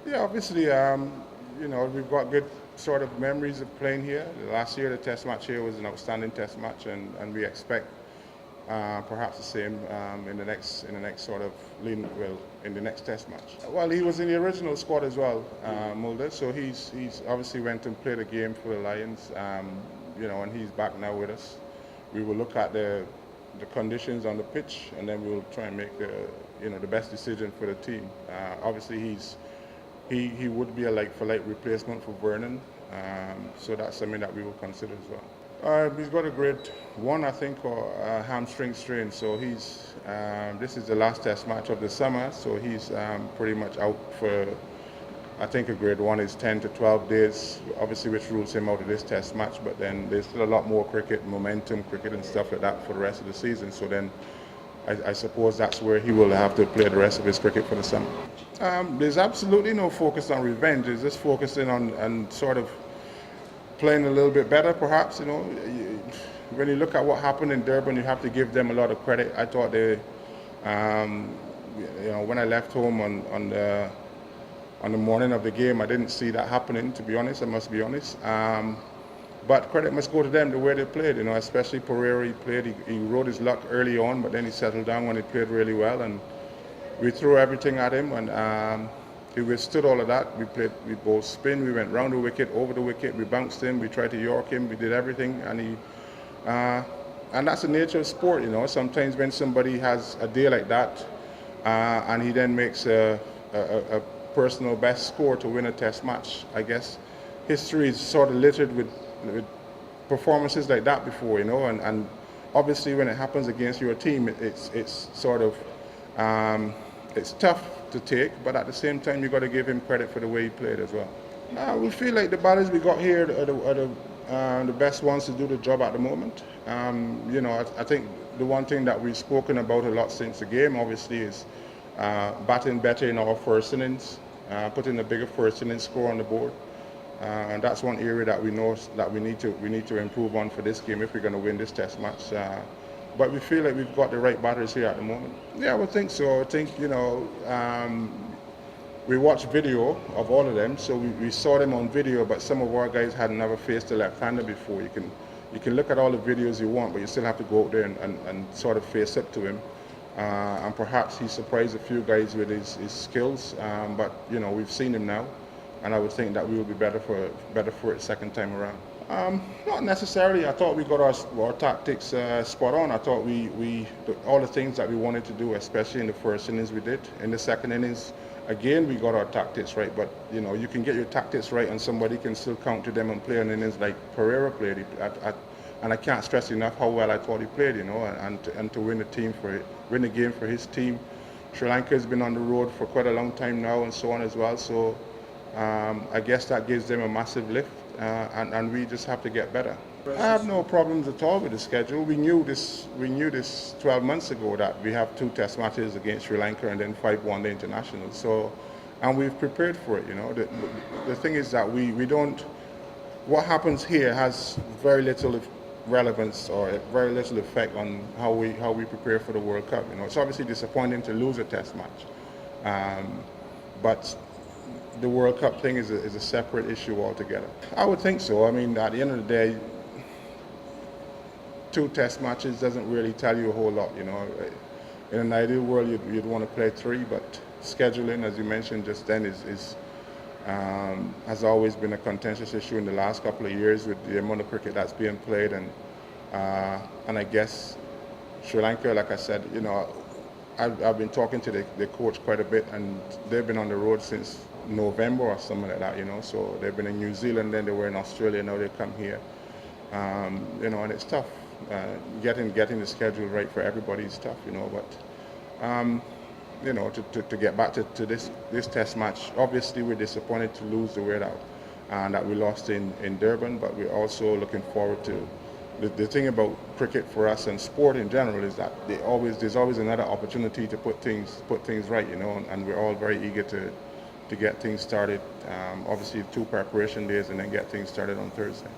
Yeah, obviously, we've got good sort of memories of playing here. Last year, the test match here was an outstanding test match, and we expect perhaps the same in the next sort of in the next test match. Well, he was in the original squad as well, Mulder. So he's obviously went and played a game for the Lions, and he's back now with us. We will look at the conditions on the pitch, and then we will try and make the best decision for the team. Obviously, he would be a like-for-like replacement for Vernon, so that's something that we will consider as well. He's got a grade 1, I think, or a hamstring strain. So this is the last test match of the summer. So he's pretty much out for, I think, a grade 1 is 10 to 12 days. Obviously, which rules him out of this test match. But then there's still a lot more cricket, momentum cricket, and stuff like that for the rest of the season. So then I suppose that's where he will have to play the rest of his cricket for the summer. There's absolutely no focus on revenge. It's just focusing on sort of playing a little bit better, perhaps. When you look at what happened in Durban, you have to give them a lot of credit. I thought when I left home on the morning of the game, I didn't see that happening. To be honest, I must be honest. But credit must go to them the way they played. Especially Pereira. He rode his luck early on, but then he settled down when he played really well, and we threw everything at him, and he withstood all of that. We both spin, we went round the wicket, over the wicket, we bounced him, we tried to york him, we did everything, and that's the nature of sport. Sometimes when somebody has a day like that, and he then makes a personal best score to win a test match, I guess history is sort of littered with performances like that before, and obviously when it happens against your team, it's sort of it's tough to take, but at the same time, you've got to give him credit for the way he played as well. We feel like the batters we got here are the best ones to do the job at the moment. I think the one thing that we've spoken about a lot since the game, obviously, is batting better in our first innings, putting a bigger first innings score on the board. And that's one area that we know that we need to improve on for this game if we're going to win this test match. But we feel like we've got the right batters here at the moment. Yeah, I would think so. I think, we watched video of all of them, so we saw them on video, but some of our guys had never faced a left-hander before. You can look at all the videos you want, but you still have to go out there and sort of face up to him. And perhaps he surprised a few guys with his skills, but, we've seen him now, and I would think that we will be better for it second time around. Not necessarily. I thought we got our tactics spot on. I thought we all the things that we wanted to do, especially in the first innings, we did. In the second innings, again, we got our tactics right. But you can get your tactics right, and somebody can still count to them and play an innings like Pereira played. And I can't stress enough how well I thought he played. And to win the game for his team. Sri Lanka has been on the road for quite a long time now, and so on as well. So I guess that gives them a massive lift. And we just have to get better. I have no problems at all with the schedule. We knew this 12 months ago that we have 2 test matches against Sri Lanka and then 5 one-day internationals. So, and we've prepared for it. The thing is that we don't. What happens here has very little relevance or very little effect on how we prepare for the World Cup. It's obviously disappointing to lose a test match, but the World Cup thing is a separate issue altogether. I would think so. I mean, at the end of the day, 2 test matches doesn't really tell you a whole lot. In an ideal world, you'd want to play 3, but scheduling, as you mentioned just then, has always been a contentious issue in the last couple of years with the amount of cricket that's being played, and I guess Sri Lanka, like I said, I've been talking to the coach quite a bit, and they've been on the road since November or something like that, so they've been in New Zealand, then they were in Australia, now they come here, and it's tough. Getting the schedule right for everybody is tough, but to get back to this test match, obviously we're disappointed to lose the way that we lost in Durban, but we're also looking forward to the thing about cricket for us and sport in general is that there's always another opportunity to put things right, and we're all very eager to get things started. Obviously 2 preparation days and then get things started on Thursday.